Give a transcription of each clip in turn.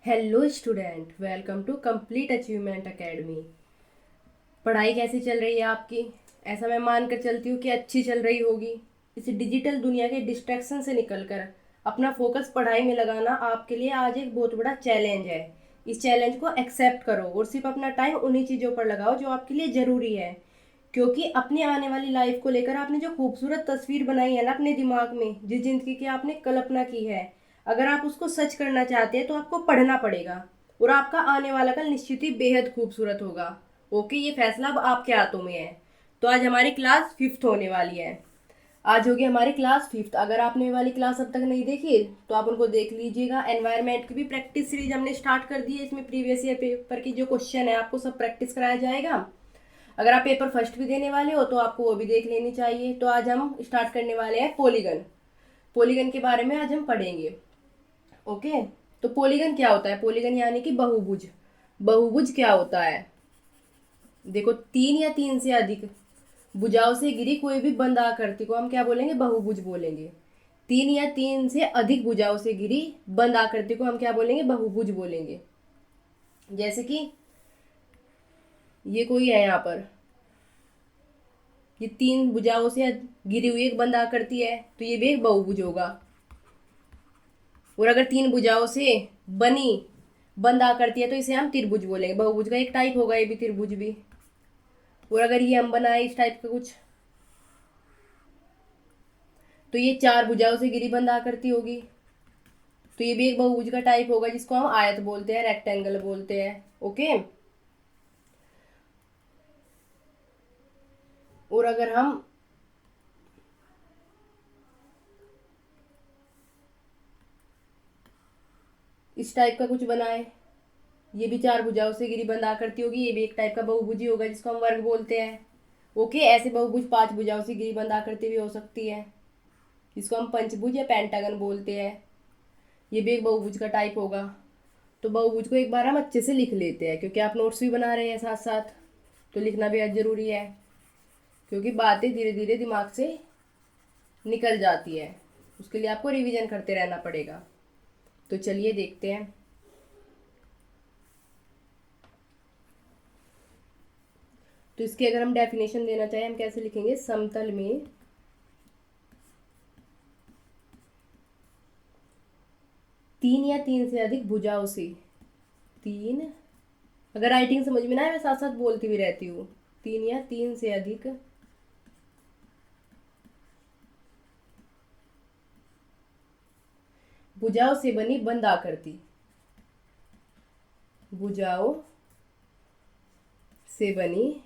Hello student, welcome to complete achievement academy. पढ़ाई कैसी चल रही है आपकी? ऐसा मैं मान कर चलती हूँ कि अच्छी चल रही होगी। इस डिजिटल दुनिया के डिस्ट्रैक्शन से निकलकर अपना फोकस पढ़ाई में लगाना आपके लिए आज एक बहुत बड़ा चैलेंज है। इस चैलेंज को एक्सेप्ट करो और सिर्फ अपना टाइम उन्हीं चीज़ों पर लगाओ जो आपके लिए ज़रूरी है। क्योंकि अपनी आने वाली लाइफ को लेकर आपने जो खूबसूरत तस्वीर बनाई है ना अपने दिमाग में, जिस जिंदगी की आपने कल्पना की है, अगर आप उसको सच करना चाहते हैं तो आपको पढ़ना पड़ेगा। और आपका आने वाला कल निश्चित ही बेहद खूबसूरत होगा। ओके, ये फैसला अब आपके हाथों में है। तो आज हमारी क्लास फिफ्थ होने वाली है। आज होगी हमारी क्लास फिफ्थ। अगर आपने ये वाली क्लास अब तक नहीं देखी तो आप उनको देख लीजिएगा। एनवायरनमेंट की भी प्रैक्टिस सीरीज हमने स्टार्ट कर दी है। इसमें प्रीवियस ईयर पेपर की जो क्वेश्चन है आपको सब प्रैक्टिस कराया जाएगा। अगर आप पेपर फर्स्ट भी देने वाले हो तो आपको वो भी देख लेनी चाहिए। तो आज हम स्टार्ट करने वाले हैं पॉलीगन। पॉलीगन के बारे में आज हम पढ़ेंगे। ओके, तो पॉलीगन क्या होता है? पॉलीगन यानी कि बहुभुज। बहुभुज क्या होता है? देखो, तीन या तीन से अधिक भुजाओं से घिरी कोई भी बंद आकृति को हम क्या बोलेंगे? बहुभुज बोलेंगे। तीन या तीन से अधिक भुजाओं से घिरी बंद आकृति को हम क्या बोलेंगे? बहुभुज बोलेंगे। जैसे कि ये कोई है यहाँ पर, ये तीन भुजाओं से घिरी हुई एक बंद आकृति है, तो ये भी एक बहुभुज होगा। और अगर तीन भुजाओं से बनी बंद आकृति है तो इसे हम त्रिभुज बोलेंगे। बहुभुज का एक टाइप होगा ये भी, त्रिभुज भी। और अगर ये हम बनाए इस टाइप का कुछ, तो ये चार भुजाओं से घिरी बंद आकृति होगी, तो ये भी एक बहुभुज का टाइप होगा, जिसको हम आयत बोलते हैं, रेक्टेंगल बोलते हैं। ओके, और अगर हम इस टाइप का कुछ बनाए, ये भी चार भुजाओं से घिरी बंद आकृति होगी, ये भी एक टाइप का बहुभुज ही होगा, जिसको हम वर्ग बोलते हैं। ओके, ऐसे बहुभुज पांच भुजाओं से घिरी बंद आकृति भी हो सकती है, जिसको हम पंचभुज या पेंटागन बोलते हैं। ये भी एक बहुभुज का टाइप होगा। तो बहुभुज को एक बार हम अच्छे से लिख लेते हैं, क्योंकि आप नोट्स भी बना रहे हैं साथ साथ, तो लिखना भी आज जरूरी है, क्योंकि बातें धीरे धीरे दिमाग से निकल जाती है। उसके लिए आपको रिवीजन करते रहना पड़ेगा। तो चलिए देखते हैं। तो इसकी अगर हम डेफिनेशन देना चाहें, हम कैसे लिखेंगे? समतल में तीन या तीन से अधिक भुजाओं से, तीन, अगर राइटिंग समझ में ना आए मैं साथ साथ बोलती भी रहती हूँ। तीन या तीन से अधिक भुजाओं से बनी बंद आकृति, भुजाओं से बनी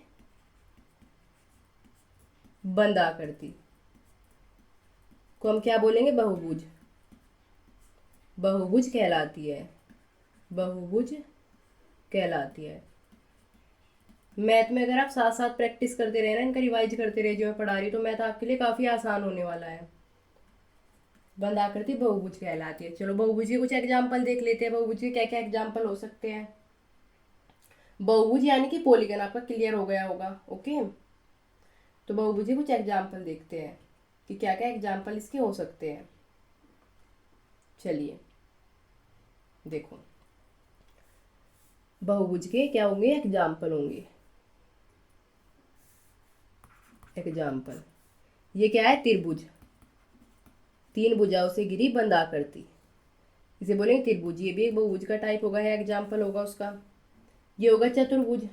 बंद आकृति को हम क्या बोलेंगे? बहुभुज। बहुभुज कहलाती है, बहुभुज कहलाती है। मैथ में अगर आप साथ साथ प्रैक्टिस करते रहे ना, इनका रिवाइज करते रहे जो मैं पढ़ा रही, तो मैथ आपके लिए काफ़ी आसान होने वाला है। बंद आकृति बहुभुज कहलाती है। चलो बहुभुज के कुछ एग्जाम्पल देख लेते हैं। बहुभुज के क्या क्या एग्जाम्पल हो सकते हैं? बहुभुज यानी कि पॉलीगन आपका क्लियर हो गया होगा। ओके, तो बहुभुज के कुछ एग्जाम्पल देखते हैं कि क्या क्या एग्जाम्पल इसके हो सकते हैं। चलिए देखो, बहुभुज के क्या होंगे? एग्जाम्पल होंगे। एग्जाम्पल, ये क्या है? त्रिभुज, तीन भुजाओं से घिरी बंद आकृति, इसे बोलेंगे त्रिभुज। ये भी एक बहुभुज का टाइप होगा, है एग्जाम्पल होगा उसका। ये होगा चतुर्भुज।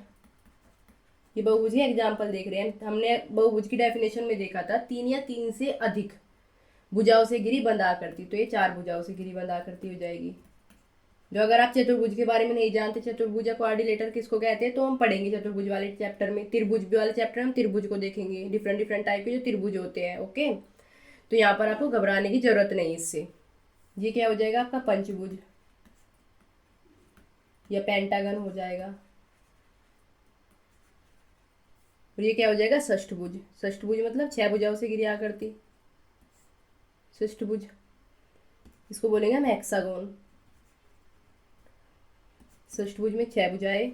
ये बहुभुज के एग्जाम्पल देख रहे हैं। हमने बहुभुज की डेफिनेशन में देखा था तीन या तीन से अधिक भुजाओं से घिरी बंद आकृति, तो ये चार भुजाओं से घिरी बंद आकृति हो जाएगी। जो अगर आप चतुर्भुज के बारे में नहीं जानते, चतुर्भुज या क्वाड्रिलेटर किसको कहते हैं, तो हम पढ़ेंगे चतुर्भुज वाले चैप्टर में। त्रिभुज वाले चैप्टर में हम त्रिभुज को देखेंगे, डिफरेंट डिफरेंट टाइप के जो त्रिभुज होते हैं। ओके, तो यहाँ पर आपको घबराने की जरूरत नहीं इससे। ये क्या हो जाएगा? आपका पंचभुज या पेंटागन हो जाएगा। और ये क्या हो जाएगा? षष्ठभुज। षष्ठभुज मतलब छह भुजाओं से घिरी आकृति, षष्ठभुज। इसको बोलेंगे हम हेक्सागोन। षष्ठभुज में छह भुजाएं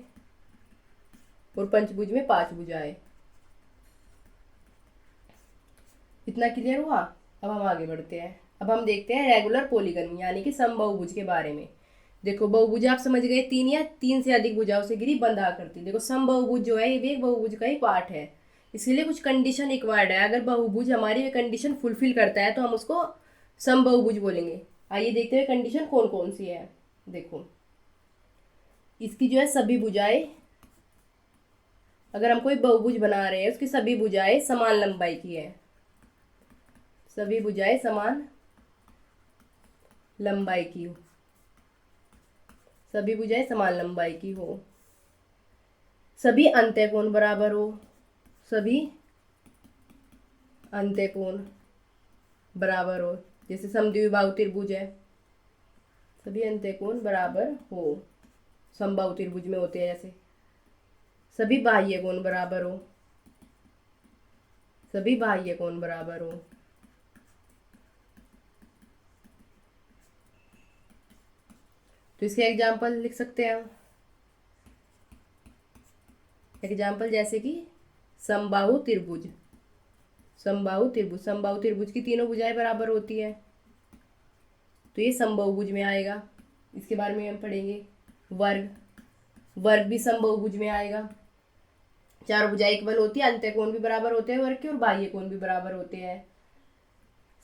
और पंचभुज में पांच भुजाएं। इतना क्लियर हुआ? अब हम आगे बढ़ते हैं। अब हम देखते हैं रेगुलर पॉलीगन यानी कि समबाहुभुज के बारे में। देखो बहुभुज आप समझ गए, तीन या तीन से अधिक भुजाओं से घिरी बंद आकृति। देखो समबाहुभुज जो है ये भी एक बहुभुज का ही पार्ट है, इसके लिए कुछ कंडीशन रिक्वायर्ड है। अगर बहुभुज हमारी कंडीशन फुलफिल करता है तो हम उसको समबाहुभुज बोलेंगे। आइए देखते हैं कंडीशन कौन कौन सी है। देखो इसकी जो है सभी भुजाएं, अगर हम कोई बहुभुज बना रहे हैं उसकी सभी भुजाएं समान लंबाई की है, सभी भुजाएं समान लंबाई की हो, सभी भुजाएं समान लंबाई की हो, सभी अंत्यकोण बराबर हो, सभी अंत्यकोण बराबर हो। जैसे समद्विबाहु त्रिभुज है, सभी अंत्यकोण बराबर हो, समबाहु त्रिभुज में होते हैं जैसे। सभी बाह्य कोण बराबर हो, सभी बाह्य कोण बराबर हो। तो इसके एग्जाम्पल लिख सकते हैं हम। एग्जाम्पल जैसे कि समबाहु त्रिभुज, समबाहु त्रिभुज, समबाहु त्रिभुज की तीनों भुजाएं बराबर होती है तो ये समबाहुभुज में आएगा। इसके बारे में हम पढ़ेंगे। वर्ग, वर्ग भी समबाहुभुज में आएगा। चारों भुजाएं इक्वल होती है, अंत्यकोण भी बराबर होते हैं वर्ग के और बाह्य कोण भी बराबर होते हैं।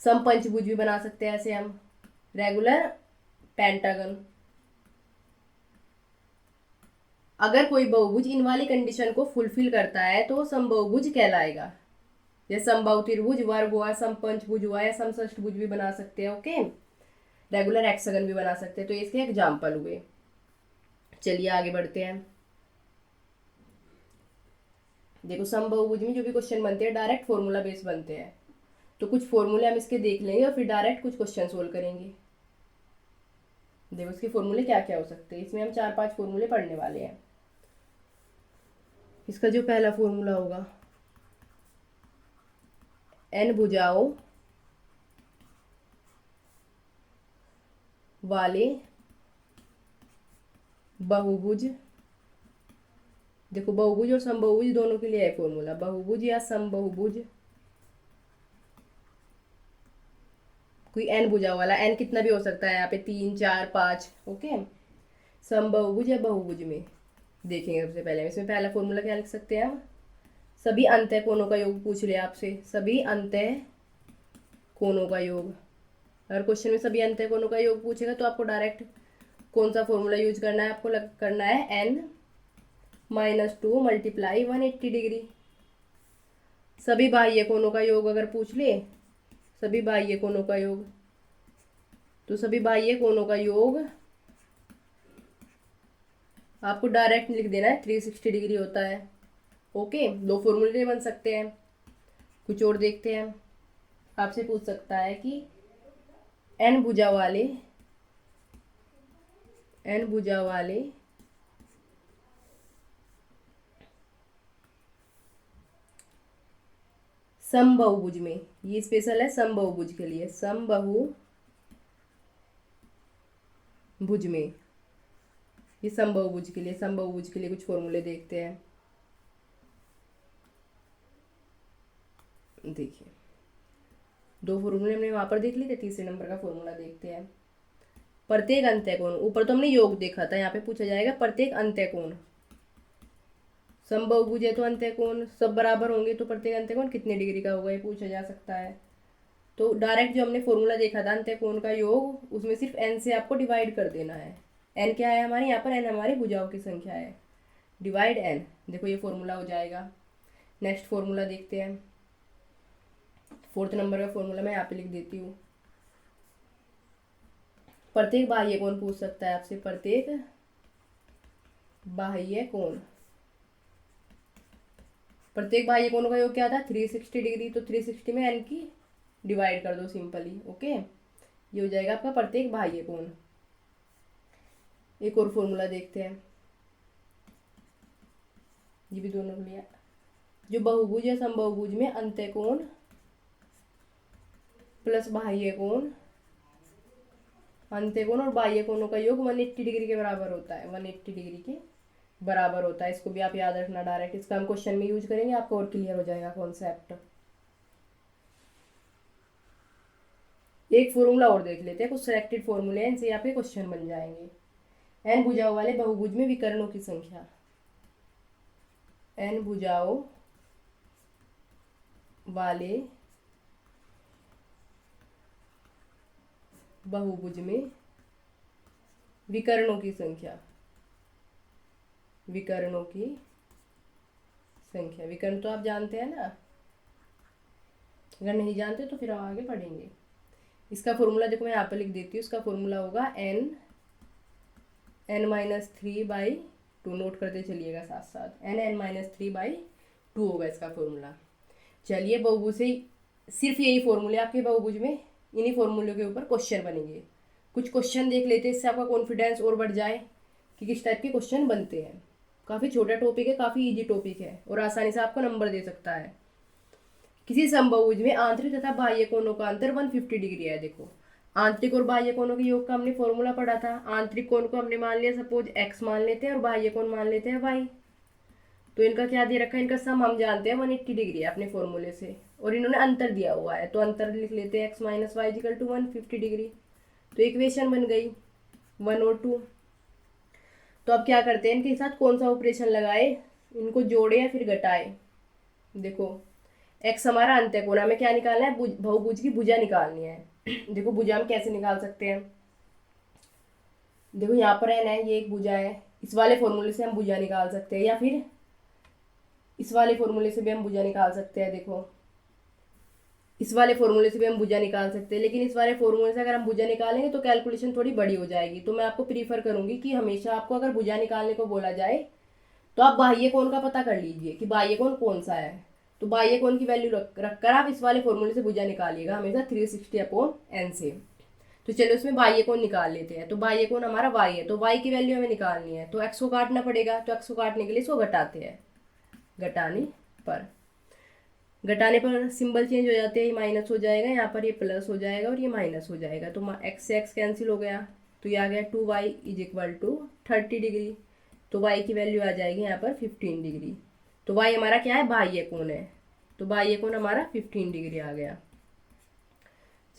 समपंचभुज भी बना सकते हैं ऐसे हम, रेगुलर पेंटागन। अगर कोई बहुभुज इन वाली कंडीशन को फुलफिल करता है तो समबाहुभुज कहलाएगा। जैसे समबाहु त्रिभुज, वर्ग हुआ, समपंचभुज हुआ या समषष्ठभुज भी बना सकते हैं। ओके, रेगुलर हेक्सागन भी बना सकते हैं। तो इसके एग्जाम्पल हुए। चलिए आगे बढ़ते हैं। देखो समबाहुभुज में जो भी क्वेश्चन बनते हैं डायरेक्ट फॉर्मूला बेस बनते हैं, तो कुछ फॉर्मूले हम इसके देख लेंगे और फिर डायरेक्ट कुछ क्वेश्चन सोल्व करेंगे। देखो इसके फॉर्मूले क्या क्या हो सकते हैं, इसमें हम 4-5 फॉर्मूले पढ़ने वाले हैं। इसका जो पहला फॉर्मूला होगा, n भुजाओं वाले बहुभुज। देखो बहुभुज और समबाहुभुज दोनों के लिए है फॉर्मूला, बहुभुज या समबाहुभुज, कोई n भुजाओं वाला, n कितना भी हो सकता है यहाँ पे 3, 4, 5। ओके, समबाहुभुज या बहुभुज में देखेंगे। सबसे पहले इसमें पहला फॉर्मूला क्या लिख सकते हैं हम, सभी अंतः कोणों का योग पूछ लिया आपसे, सभी अंतः कोणों का योग। अगर क्वेश्चन में सभी अंतः कोणों का योग पूछेगा तो आपको डायरेक्ट कौन सा फॉर्मूला यूज करना है, आपको करना है n -2 मल्टीप्लाई 180 डिग्री। सभी बाह्य कोणों का योग अगर पूछ ले, सभी बाह्य कोणों का योग, तो सभी बाह्य कोणों का योग आपको डायरेक्ट लिख देना है, 360 डिग्री होता है। ओके, दो फॉर्मूले बन सकते हैं। कुछ और देखते हैं। आपसे पूछ सकता है कि n भुजा वाले समबाहुभुज में, ये स्पेशल है समबाहुभुज के लिए, समबाहुभुज में, ये समबाहुभुज के लिए, समबाहुभुज के लिए कुछ फॉर्मूले देखते हैं। देखिए दो फॉर्मूले हमने वहां पर देख लिए थे, तीसरे नंबर का फॉर्मूला देखते हैं। प्रत्येक अंत्यकोण, ऊपर तो हमने योग देखा था, यहाँ पे पूछा जाएगा प्रत्येक अंत्यकोण। समबाहुभुज है तो अंत्यकोण सब बराबर होंगे, तो प्रत्येक अंत्यकोण कितने डिग्री का होगा ये पूछा जा सकता है। तो डायरेक्ट जो हमने फॉर्मूला देखा था अंत्यकोण का योग, उसमें सिर्फ n से आपको डिवाइड कर देना है। n क्या है हमारे यहाँ पर, n हमारी भुजाओं की संख्या है, डिवाइड n। देखो ये फॉर्मूला हो जाएगा। नेक्स्ट फॉर्मूला देखते हैं। 4th नंबर का फॉर्मूला मैं यहाँ पे लिख देती हूँ। प्रत्येक बाह्य कोण पूछ सकता है आपसे, प्रत्येक बाह्य कोण, प्रत्येक बाह्य कोणों का योग क्या था, 360 डिग्री। तो 360 में n की डिवाइड कर दो सिंपली। ओके, ये हो जाएगा आपका प्रत्येक बाह्य कोण। एक और फॉर्मूला देखते हैं, ये भी दोनों के लिए। जो बहुभुज या समबाहुभुज में अंत्यकोण प्लस बाह्य कोण, अंत्यकोण और बाह्य कोणों का योग 180 डिग्री के बराबर होता है, 180 डिग्री के बराबर होता है। इसको भी आप याद रखना, डायरेक्ट इसका हम क्वेश्चन में यूज करेंगे, आपको और क्लियर हो जाएगा कॉन्सेप्ट। एक फॉर्मूला और देख लेते हैं, कुछ सिलेक्टेड फॉर्मूले हैं, इनसे आपके क्वेश्चन बन जाएंगे। n भुजाओं वाले बहुभुज में विकर्णों की संख्या, n भुजाओं वाले बहुभुज में विकर्णों की संख्या, विकर्णों की संख्या। विकर्ण तो आप जानते हैं ना, अगर नहीं जानते तो फिर हम आगे पढ़ेंगे। इसका फॉर्मूला देखो मैं यहाँ पर लिख देती हूँ। इसका फॉर्मूला होगा n-3/2, नोट करते चलिएगा साथ साथ, n-3/2 होगा इसका फॉर्मूला। चलिए बहुभुज से सिर्फ यही फॉर्मूले आपके बहुभुज में, इन्हीं फॉर्मूलों के ऊपर क्वेश्चन बनेंगे। कुछ क्वेश्चन देख लेते हैं, इससे आपका कॉन्फिडेंस और बढ़ जाए कि किस टाइप के क्वेश्चन बनते हैं। काफ़ी छोटा टॉपिक है, काफ़ी इजी टॉपिक है और आसानी से आपको नंबर दे सकता है। किसी समबाहुभुज में आंतरिक तथा बाह्य कोणों का अंतर 150 डिग्री है। देखो आंतरिक और बाह्य कोणों के योग का हमने फॉर्मूला पढ़ा था। आंतरिक कोण को हमने मान लिया सपोज x मान लेते हैं और बाह्य कोण मान लेते हैं y। तो इनका क्या दे रखा है, इनका सम हम जानते हैं 180 डिग्री है अपने फॉर्मूले से, और इन्होंने अंतर दिया हुआ है तो अंतर लिख लेते हैं x minus y equal to 150 degree. तो इक्वेशन बन गई 1 और 2। तो अब क्या करते हैं, इनके साथ कौन सा ऑपरेशन लगाए, इनको जोड़े या फिर घटाए। देखो x हमारा अंत्य कोण, हमें क्या निकालना है, बहुभुज की भुजा निकालनी है। देखो भुजा हम कैसे निकाल सकते हैं, देखो यहाँ पर n है, ये एक भुजा है, इस वाले फॉर्मूले से हम भुजा निकाल सकते हैं, या फिर इस वाले फॉर्मूले से भी हम भुजा निकाल सकते हैं। देखो इस वाले फॉर्मूले से भी हम भुजा निकाल सकते हैं, लेकिन इस वाले फॉर्मूले से अगर हम भुजा निकालेंगे तो कैलकुलेशन थोड़ी बड़ी हो जाएगी। तो मैं आपको प्रीफर करूंगी कि हमेशा आपको अगर भुजा निकालने को बोला जाए तो आप बाह्य कोण का पता कर लीजिए कि बाह्य कोण कौन सा है। तो बाह्य कोण की वैल्यू रखकर आप इस वाले फॉर्मूले से भुजा निकालिएगा हमेशा 360/n से। तो चलो इसमें बाह्य कोण निकाल लेते हैं। तो बाह्य कोण हमारा y है, तो y की वैल्यू हमें निकालनी है, तो x को काटना पड़ेगा। तो x को काटने के लिए इसको घटाते हैं, घटाने पर सिंबल चेंज हो जाते हैं, ये माइनस हो जाएगा, यहाँ पर ये प्लस हो जाएगा और ये माइनस हो जाएगा। तो x से x कैंसिल हो गया, तो ये आ गया 2y = 30 डिग्री। तो y की वैल्यू आ जाएगी यहाँ पर 15 डिग्री। तो y हमारा क्या है, बाह्य कोण है, तो बाह्य कोण हमारा 15 डिग्री आ गया।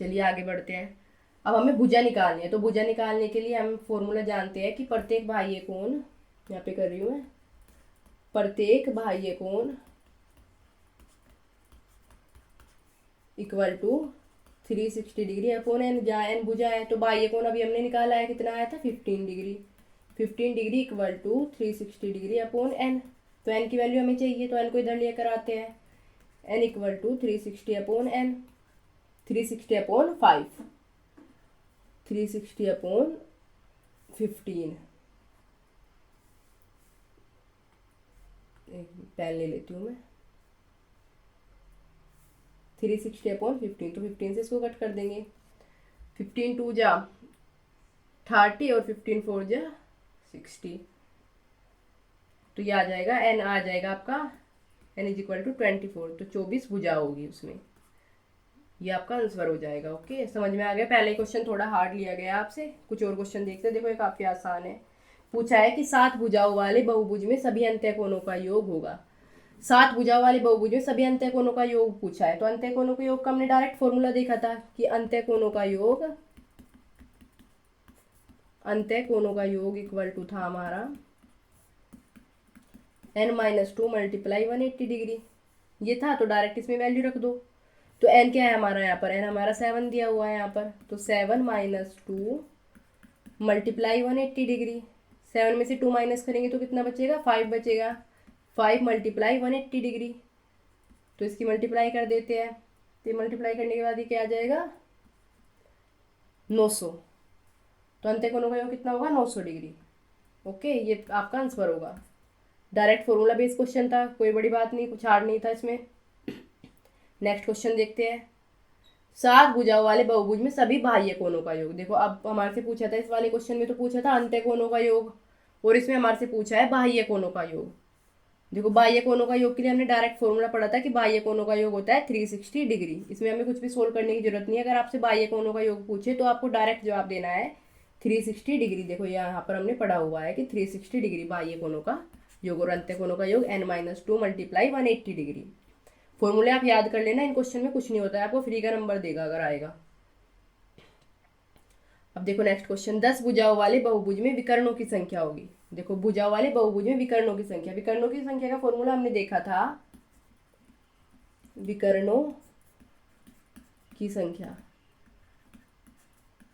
चलिए आगे बढ़ते हैं। अब हमें भुजा निकालनी है, तो भुजा निकालने के लिए हम फॉर्मूला जानते हैं कि प्रत्येक बाह्य कोण, यहाँ पे कर रही हूँ मैं, प्रत्येक बाह्य कोण = 360 डिग्री अपॉन n, जहाँ n भुजा है। तो बाह्य कोण अभी हमने निकाला है, कितना आया था, 15 degree. 15 degree = 360 degree upon n। तो n की वैल्यू हमें चाहिए, तो n को इधर लेकर आते हैं, n = 360/n, 360/5, 360/15। एक पेन ले लेती हूँ मैं, 360/15, तो 15 से इसको कट कर देंगे। 15 2 जा 30 और 15 4 जा 60। तो ये आ जाएगा, n आ जाएगा आपका n = 24, तो 24 भुजा होगी उसमें, ये आपका आंसर हो जाएगा। ओके, समझ में आ गया। पहले क्वेश्चन थोड़ा हार्ड लिया गया आपसे, कुछ और क्वेश्चन देखते हैं। देखो ये काफ़ी आसान है। पूछा है कि 7 भुजाओं वाले बहुभुज में सभी अंत्य कोणों का योग होगा। 7 भुजाओं वाले बहुभुज में सभी अंत्य कोणों का योग पूछा है। तो अंत्य कोणों के योग का हमने डायरेक्ट फॉर्मूला देखा था कि अंत्य कोणों का योग इक्वल टू था हमारा n - 2 × 180 डिग्री, ये था। तो डायरेक्ट इसमें वैल्यू रख दो। तो n क्या है हमारा, यहाँ पर n हमारा 7 दिया हुआ है यहाँ पर, तो 7 - 2 × 180 डिग्री। 7 में से 2 माइनस करेंगे तो कितना बचेगा, 5 बचेगा। 5 × 180 डिग्री, तो इसकी मल्टीप्लाई कर देते हैं। तो मल्टीप्लाई करने के बाद ये क्या आ जाएगा, 900। तो अंत्य कोणों का योग कितना होगा, 900 डिग्री। ओके, ये आपका आंसर होगा। डायरेक्ट फॉर्मूला बेस्ड क्वेश्चन था, कोई बड़ी बात नहीं, कुछ हार्ड नहीं था इसमें। नेक्स्ट क्वेश्चन देखते हैं। 7 भुजाओं वाले बहुभुज में सभी बाह्य कोणों का योग। देखो अब हमारे से पूछा था, इस वाले क्वेश्चन में तो पूछा था अंत्य कोणों का योग, और इसमें हमारे से पूछा है बाह्य कोणों का योग। देखो बाह्य कोणों का योग के लिए हमने डायरेक्ट फॉर्मूला पढ़ा था कि बाह्य कोणों का योग होता है 360 डिग्री। इसमें हमें कुछ भी सोल्व करने की जरूरत नहीं है। अगर आपसे बाह्य कोणों का योग पूछे तो आपको डायरेक्ट जवाब देना है 360 डिग्री। देखो यहाँ पर हमने पढ़ा हुआ है कि 360 डिग्री बाह्य कोणों का योग, और अंत्य कोणों का योग n - 2 × 180 डिग्री। फॉर्मूले आप याद कर लेना, इन क्वेश्चन में कुछ नहीं होता है, आपको फ्री का नंबर देगा अगर आएगा। अब देखो नेक्स्ट क्वेश्चन, 10 भुजाओं वाले बहुभुज में विकर्णों की संख्या होगी। देखो भुजाओं वाले बहुभुज में विकर्णों की संख्या, विकर्णों की संख्या का फॉर्मूला हमने देखा था, विकर्णों की संख्या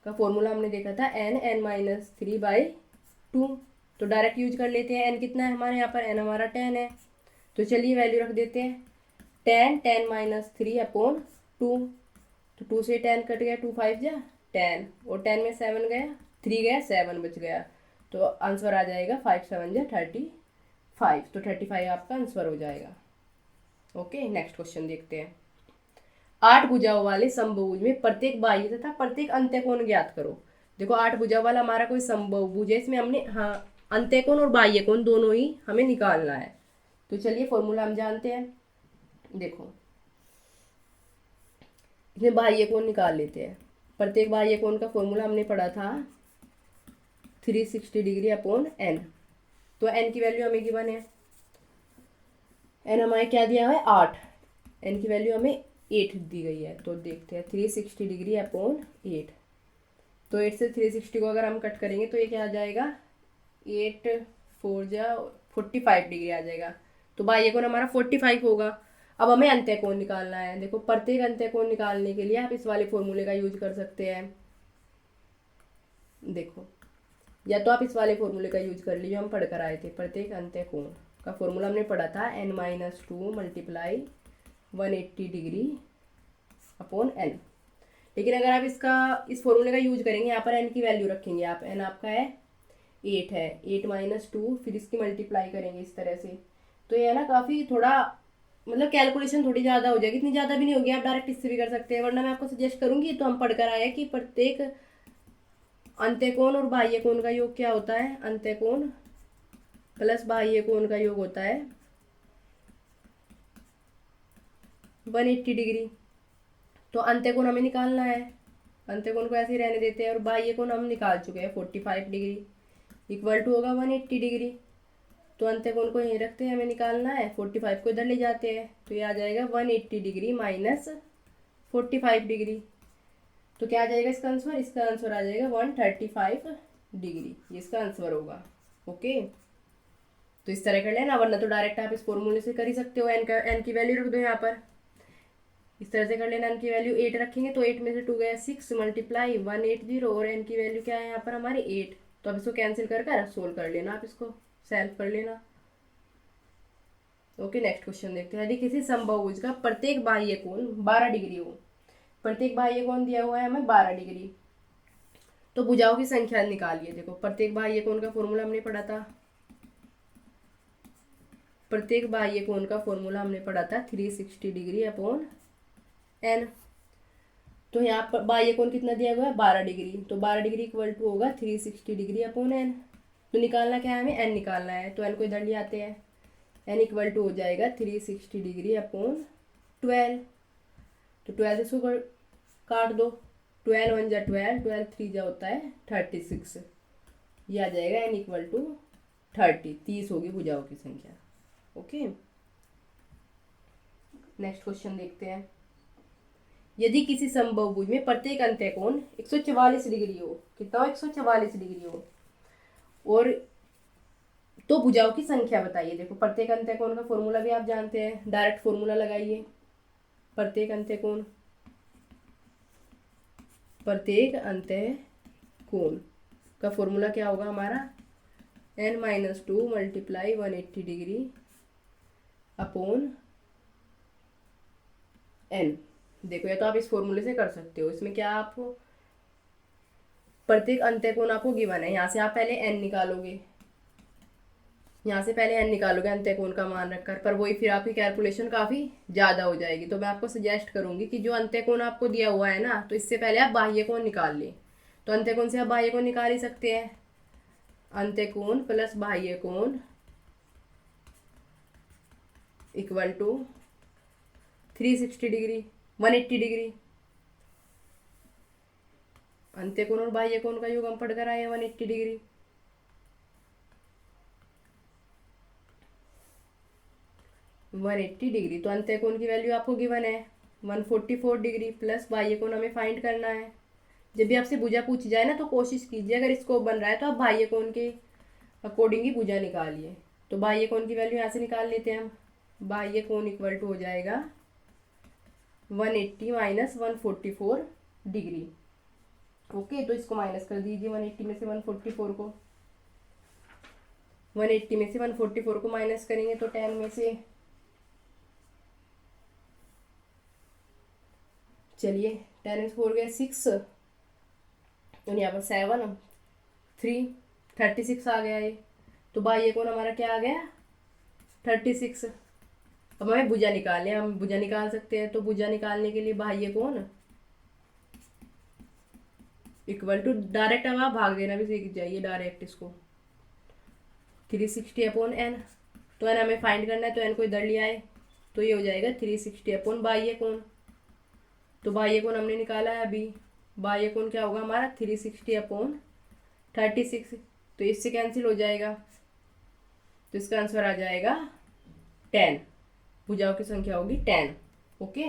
का फॉर्मूला हमने देखा था n(n-3/2). तो डायरेक्ट यूज कर लेते हैं। n कितना है हमारे यहाँ पर, n हमारा 10 है, तो चलिए वैल्यू रख देते हैं 10(10-3/2). तो 2 से 10 कट गया, 2 5 जा 10, और 10 में 7 गया, 3 गया, 7 बच गया, तो आंसर आ जाएगा 5 7 जा 35। तो 35 आपका आंसर हो जाएगा। ओके, नेक्स्ट क्वेश्चन देखते हैं। 8 भुजाओं वाले समबाहुभुज में प्रत्येक बाह्य तथा प्रत्येक अंत्यकोण ज्ञात करो। देखो 8 भुजाओं वाला हमारा कोई समबाहुभुज है, इसमें हमने अंत्यकोण और बाह्य कोण दोनों ही हमें निकालना है। तो चलिए फॉर्मूला हम जानते हैं। देखो इसमें बाह्य कोण निकाल लेते हैं। प्रत्येक बाह्य कोण का फॉर्मूला हमने पढ़ा था 360 डिग्री अपॉन n। तो n की वैल्यू हमें गिवन है, n हमारे क्या दिया हुआ है 8, n की वैल्यू हमें 8 दी गई है। तो देखते हैं 360 डिग्री अपॉन 8। तो 8 से 360 को अगर हम कट करेंगे तो ये क्या आ जाएगा, 8 4 जा 45 डिग्री आ जाएगा। तो बाह्य कोण हमारा 45 होगा। अब हमें अंत्यकोण निकालना है। देखो प्रत्येक अंत्यकोण निकालने के लिए आप इस वाले फॉर्मूले का यूज कर सकते हैं। देखो या तो आप इस वाले फॉर्मूले का यूज कर लीजिए, हम पढ़ कर आए थे। प्रत्येक अंत्यकोण का फॉर्मूला हमने पढ़ा था n-2 multiply 180 degree upon n। लेकिन अगर आप इस फॉर्मूले का यूज करेंगे, यहाँ पर n की वैल्यू रखेंगे आप, n आपका है 8 है, 8-2, फिर इसकी मल्टीप्लाई करेंगे इस तरह से। तो ये है ना काफ़ी थोड़ा मतलब कैलकुलेशन थोड़ी ज़्यादा हो जाएगी, इतनी ज़्यादा भी नहीं होगी, आप डायरेक्ट इससे भी कर सकते हैं। वरना मैं आपको सजेस्ट करूँगी, तो हम पढ़कर आए कि प्रत्येक अंत्यकोण और बाह्य कोण का योग क्या होता है, अंत्यकोण प्लस बाह्य कोण का योग होता है 180 डिग्री। तो अंत्यकोण हमें निकालना है, अंत्यकोण को ऐसे ही रहने देते हैं, और बाह्य कोण हम निकाल चुके हैं 45 डिग्री इक्वल टू होगा 180 डिग्री। तो अंत्यकोण को यहीं रखते हैं, हमें निकालना है, 45 को इधर ले जाते हैं, तो ये आ जाएगा 180 डिग्री माइनस 45 डिग्री। तो क्या आ जाएगा इसका आंसर, इसका आंसर आ जाएगा 135 डिग्री, ये इसका आंसर होगा। ओके, तो इस तरह कर लेना, वरना तो डायरेक्ट आप इस फॉर्मूले से कर ही सकते हो। एन की वैल्यू रख दो यहाँ पर, इस तरह से कर लेना। एन की वैल्यू 8 रखेंगे, तो 8 में से 2 गया 6 मल्टीप्लाई 180, और एन की वैल्यू क्या है यहाँ पर हमारी 8। तो अब इसको कैंसिल कर कर सोल्व कर लेना, आप इसको सॉल्व कर लेना। ओके, नेक्स्ट क्वेश्चन देखते हैं। यदि किसी समबाहुभुज का प्रत्येक बाह्य कोण 12 डिग्री हो, प्रत्येक बाह्य कोण दिया हुआ है हमें 12 डिग्री, तो भुजाओं की संख्या निकालिए। देखो प्रत्येक बाह्य कोण का फॉर्मूला हमने पढ़ा था, प्रत्येक बाह्य कोण का फॉर्मूला हमने पढ़ा था 360 डिग्री अपॉन n। तो यहाँ पर बाह्य कोण कितना दिया हुआ है 12 डिग्री, तो 12 डिग्री इक्वल टू होगा 360 डिग्री अपॉन n। तो निकालना क्या है हमें, n निकालना है, तो n को इधर ले आते हैं, n इक्वल टू हो जाएगा 360 डिग्री अपॉन 12। तो 12 से इसको काट दो, 12 1 जा 12, 12 3 जा होता है 36, ये आ जाएगा n इक्वल टू 30 होगी भुजाओं की संख्या। ओके, नेक्स्ट क्वेश्चन देखते हैं। यदि किसी समबाहुभुज में प्रत्येक अंत्यकोण 144 डिग्री हो, कितना हो 144 डिग्री हो, और तो भुजाओं की संख्या बताइए। देखो प्रत्येक अंत्यकोण का फॉर्मूला भी आप जानते हैं, डायरेक्ट फॉर्मूला लगाइए। प्रत्येक अंत्यकोण का फॉर्मूला क्या होगा हमारा, n-2 multiply 180 degree upon n। देखो या तो आप इस फॉर्मूले से कर सकते हो, इसमें क्या आपको प्रत्येक अंत्यकोण आपको गिवन है, यहाँ से आप पहले n निकालोगे, यहाँ से पहले n निकालोगे अंत्यकोण का मान रखकर, पर वही फिर आपकी कैलकुलेशन काफ़ी ज़्यादा हो जाएगी। तो मैं आपको सजेस्ट करूँगी कि जो अंत्यकोण आपको दिया हुआ है ना, तो इससे पहले आप बाह्य कोण निकाल लें। तो अंत्यकोण से आप बाह्य कोण निकाल ही सकते हैं, अंत्यकोण प्लस बाह्य कोण इक्वल टू 360 डिग्री 180 डिग्री। अंत्यकोण और बाह्य कोण का योग हम पढ़कर आए हैं 180 डिग्री। तो अंत्यकोण की वैल्यू आपको गिवन है 144 डिग्री, प्लस बाह्य कोण हमें फाइंड करना है जब भी आपसे भुजा पूछी जाए ना तो कोशिश कीजिए अगर स्कोप बन रहा है तो आप बाह्य कोण के अकॉर्डिंग ही भुजा निकालिए। तो बाह्य कोण की वैल्यू यहाँ से निकाल लेते हैं हम। बाह्य कोण इक्वल टू हो जाएगा 180 माइनस 144 डिग्री। ओके, तो इसको माइनस कर दीजिए 180 में से 144 को। 180 में से 144 को माइनस करेंगे तो 10 में से, चलिए 10 में से 4 गया 6 और यहाँ पर 7 3 36 आ गया ये। तो बाह्य कोण हमारा क्या आ गया 36। अब हमें भुजा निकालने, हम भुजा निकाल सकते हैं। तो भुजा निकालने के लिए बाह्य कोण इक्वल टू, डायरेक्ट अब आप भाग देना भी सीख जाइए डायरेक्ट इसको, 360 अपॉन एन। तो एन हमें फाइंड करना है तो एन को इधर लिया है तो ये हो जाएगा 360 अपॉन बाह्य कोण। तो बाह्य कोण हमने निकाला है अभी। बाह्य कोण क्या होगा हमारा 360 अपॉन 36, तो इससे कैंसिल हो जाएगा। तो इसका आंसर आ जाएगा 10। भुजाओं की संख्या होगी 10। ओके,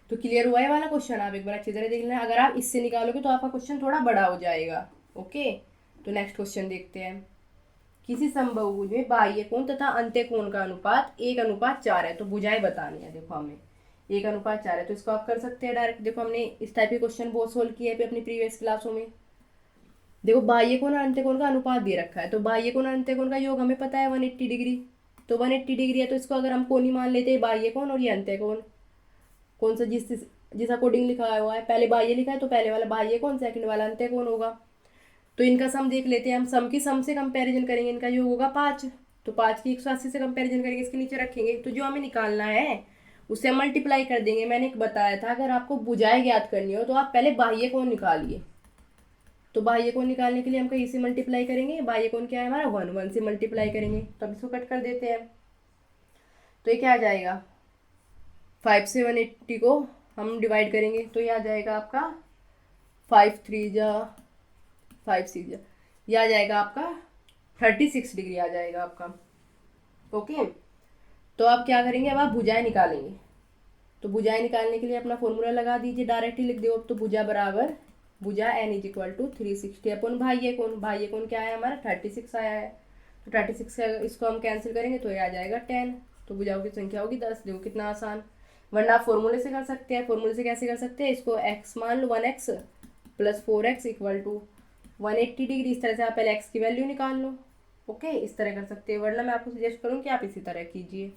तो क्लियर हुआ है वाला क्वेश्चन। आप एक बार अच्छी तरह देख लेना। अगर आप इससे निकालोगे तो आपका क्वेश्चन थोड़ा बड़ा हो जाएगा। ओके, तो नेक्स्ट क्वेश्चन देखते हैं। किसी समबाहुभुज में बाह्य कोण तथा अंत्य कोण का अनुपात 1:4 है। तो भुजाएं बतानी है। देखो हमें 1:4 है तो इसको आप कर सकते हैं डायरेक्ट। देखो हमने इस टाइप के क्वेश्चन बहुत सोल्व किए हैं अपनी प्रीवियस क्लासों में। देखो बाह्य कोण और अंत्य कोण का अनुपात दे रखा है। तो बाह्य कोण और अंत्य कोण का योग हमें पता है 180 डिग्री। तो 180 डिग्री है तो इसको अगर हम कोण ही मान लेते हैं बाह्य कोण और ये अंत्य कोण, कौन सा जिस अकॉर्डिंग लिखा हुआ है, पहले बाह्य लिखा है तो पहले वाला बाह्य कोण, सेकंड वाला अंत्य कोण होगा। तो इनका सम देख लेते हैं हम। सम की सम से कंपैरिजन करेंगे, इनका योग होगा 5। तो 5 की 180 से कंपैरिजन करेंगे, इसके नीचे रखेंगे। तो जो हमें निकालना है उससे मल्टीप्लाई कर देंगे। मैंने एक बताया था अगर आपको भुजाएं ज्ञात करनी हो तो आप पहले बाह्य कोण निकालिए। तो बाह्य कोण निकालने के लिए हम कहीं से मल्टीप्लाई करेंगे। बाह्य कोण क्या है हमारा 1 से मल्टीप्लाई करेंगे। तो अब इसको कट कर देते हैं। तो ये क्या आ जाएगा 5 से 180 को हम डिवाइड करेंगे तो ये आ जाएगा आपका 5 3 जा 5 6 जा, ये आ जाएगा आपका 36 डिग्री आ जाएगा आपका। ओके, तो आप क्या करेंगे, अब आप भुजाएं निकालेंगे। तो भुजाएं निकालने के लिए अपना फॉर्मूला लगा दीजिए, डायरेक्ट ही लिख दो। अब तो भुजा बराबर भुजा n इज इक्वल टू 360 अपन बाह्य कोण। बाह्य कोण क्या है हमारा 36 आया है। तो 36 इसको हम कैंसिल करेंगे तो ये आ जाएगा 10। तो भुजाओं की संख्या होगी 10। देखो कितना आसान। वरना आप फॉर्मूले से कर सकते हैं। फॉर्मूले से कैसे कर सकते हैं, इसको x मान लो 1x plus 4x equal to 180 degree. इस तरह से आप पहले x की वैल्यू निकाल लो। ओके, इस तरह कर सकते हैं। वरना मैं आपको सजेस्ट करूँ कि आप इसी तरह कीजिए।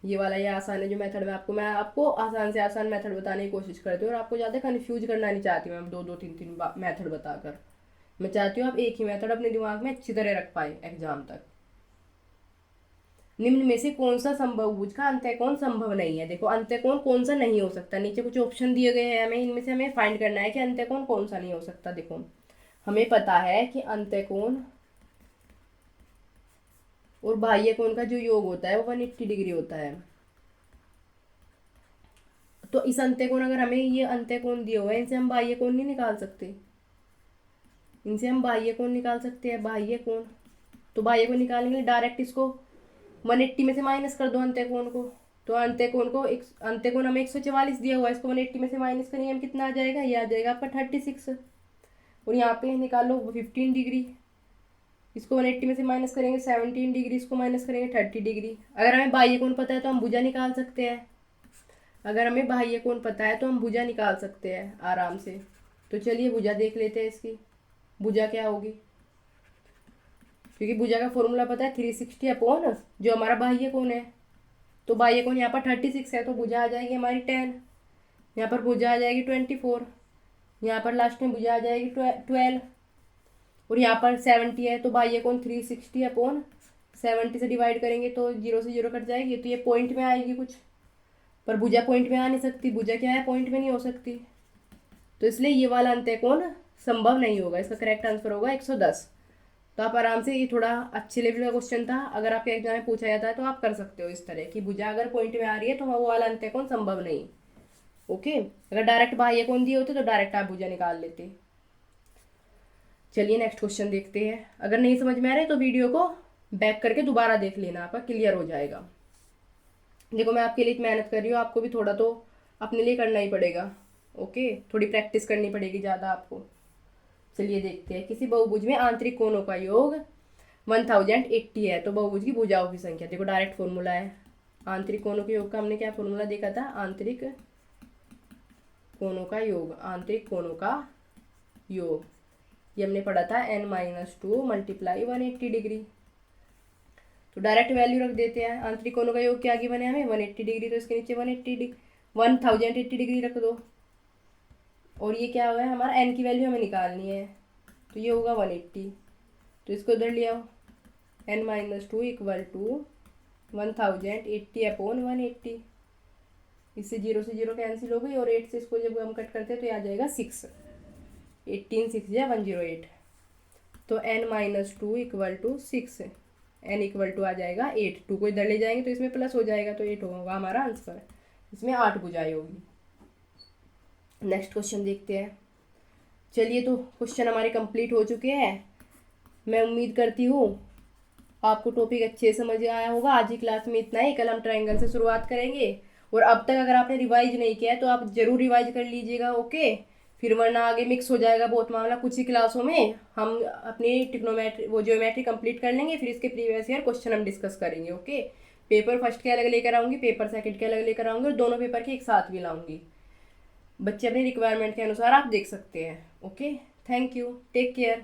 ये वाला ये आसान है जो मेथड मैं आपको आसान से आसान मेथड बताने की कोशिश करती हूँ और आपको ज़्यादा कन्फ्यूज करना नहीं चाहती मैं 2-2 3-3 मेथड बताकर। मैं चाहती हूँ आप एक ही मेथड अपने दिमाग में अच्छी तरह रख पाए एग्जाम तक। निम्न में से कौन सा समबाहुभुज का अंत्य कोण संभव नहीं है। देखो अंत्य कोण कौन सा नहीं हो सकता, नीचे कुछ ऑप्शन दिए गए हैं हमें, इनमें से हमें फाइंड करना है कि अंत्य कोण कौन सा नहीं हो सकता। देखो हमें पता है कि अंत्य कोण और बाह्य कोण का जो योग होता है वो 180 डिग्री होता है। तो इस अंत्य कोण, अगर हमें ये अंत्य कोण दिए हुए हैं, इनसे हम बाह्य कोण नहीं निकाल सकते। इनसे हम बाह्य कोण निकाल सकते हैं, बाह्य कोण। तो बाह्य कोण निकालने के लिए डायरेक्ट इसको 180 में से माइनस कर दो अंत्य कोण को। तो अंत्य कोण हमें 144 दिया हुआ है, इसको 180 में से माइनस करेंगे हम कितना आ जाएगा, ये आ जाएगा आपका 36। और यहाँ पे निकालो 15 डिग्री, इसको 180 में से माइनस करेंगे 17 डिग्री, इसको माइनस करेंगे 30 डिग्री। अगर हमें बाह्य कोण पता है तो हम भुजा निकाल सकते हैं। अगर हमें बाह्य कोण पता है तो हम भुजा निकाल सकते हैं आराम से। तो चलिए भुजा देख लेते हैं इसकी। भुजा क्या होगी, क्योंकि भुजा का फॉर्मूला पता है 360 अपॉन जो हमारा बाह्य कोण है। तो बाह्य कोण यहाँ पर 36 है तो भुजा आ जाएगी हमारी 10। यहाँ पर भुजा आ जाएगी 24। यहाँ पर लास्ट में भुजा आ जाएगी 12। और यहाँ पर 70 है तो बाह्य कोण 360 अपॉन 70 से डिवाइड करेंगे तो 0 से 0 कट जाएगी। तो ये पॉइंट में आएगी कुछ, पर भुजा पॉइंट में आ नहीं सकती। भुजा क्या है, पॉइंट में नहीं हो सकती। तो इसलिए ये वाला अंत्य कोण संभव नहीं होगा। इसका करेक्ट आंसर होगा 110। तो आप आराम से, ये थोड़ा अच्छे लेवल का क्वेश्चन था, अगर आपके एग्जाम में पूछा जाता है तो आप कर सकते हो इस तरह की। भुजा अगर पॉइंट में आ रही है तो वो वाला अंत्य कोण संभव नहीं। ओके, अगर डायरेक्ट बाह्य कोण दिए होते तो डायरेक्ट आप भुजा निकाल लेते। चलिए नेक्स्ट क्वेश्चन देखते हैं। अगर नहीं समझ में आ रहा है तो वीडियो को बैक करके दोबारा देख लेना, आपका क्लियर हो जाएगा। देखो मैं आपके लिए मेहनत कर रही हूँ, आपको भी थोड़ा तो अपने लिए करना ही पड़ेगा। ओके, थोड़ी प्रैक्टिस करनी पड़ेगी ज़्यादा आपको। चलिए देखते हैं, किसी बहुभुज में आंतरिक कोणों का योग 1080 है तो बहुभुज की भुजाओं की संख्या, देखो डायरेक्ट फॉर्मूला है। आंतरिक कोणों के योग का हमने क्या फॉर्मूला देखा था, आंतरिक कोणों का योग, आंतरिक कोणों का योग, ये हमने पढ़ा था n-2 मल्टीप्लाई 180 डिग्री। तो डायरेक्ट वैल्यू रख देते हैं। आंतरिक कोणों का योग क्या गिवन है हमें, 180 डिग्री, तो इसके नीचे 1080 डिग्री रख दो। और ये क्या हुआ है हमारा, n की वैल्यू हमें निकालनी है, तो ये होगा 180, तो इसको उधर ले आओ, n-2 इक्वल टू 1080 अपॉन 180। इससे 0 से 0 कैंसिल हो गई, और 8 से इसको जब हम कट करते हैं तो आ जाएगा 6, 18 6 या 108, तो n-2 equal to 6, n equal to आ जाएगा 8, 2 को इधर ले जाएंगे तो इसमें प्लस हो जाएगा, तो 8 होगा हमारा आंसर। इसमें 8 भुजाएं होगी। नेक्स्ट क्वेश्चन देखते हैं। चलिए, तो क्वेश्चन हमारे कंप्लीट हो चुके हैं। मैं उम्मीद करती हूँ आपको टॉपिक अच्छे समझ आया होगा। आज की क्लास में इतना ही, कल हम ट्रायंगल से शुरुआत करेंगे। और अब तक अगर आपने रिवाइज नहीं किया है तो आप जरूर रिवाइज कर लीजिएगा, ओके। फिर वरना आगे मिक्स हो जाएगा बहुत मामला। कुछ ही क्लासों में हम अपनी ट्रिग्नोमेट्री वो ज्योमेट्री कंप्लीट कर लेंगे, फिर इसके प्रीवियस ईयर क्वेश्चन हम डिस्कस करेंगे, ओके। पेपर फर्स्ट के अलग लेकर आऊँगी, पेपर सेकंड के अलग लेकर आऊँगी, और दोनों पेपर के एक साथ भी लाऊंगी। बच्चे अपनी रिक्वायरमेंट के अनुसार आप देख सकते हैं, okay. Thank you, take care.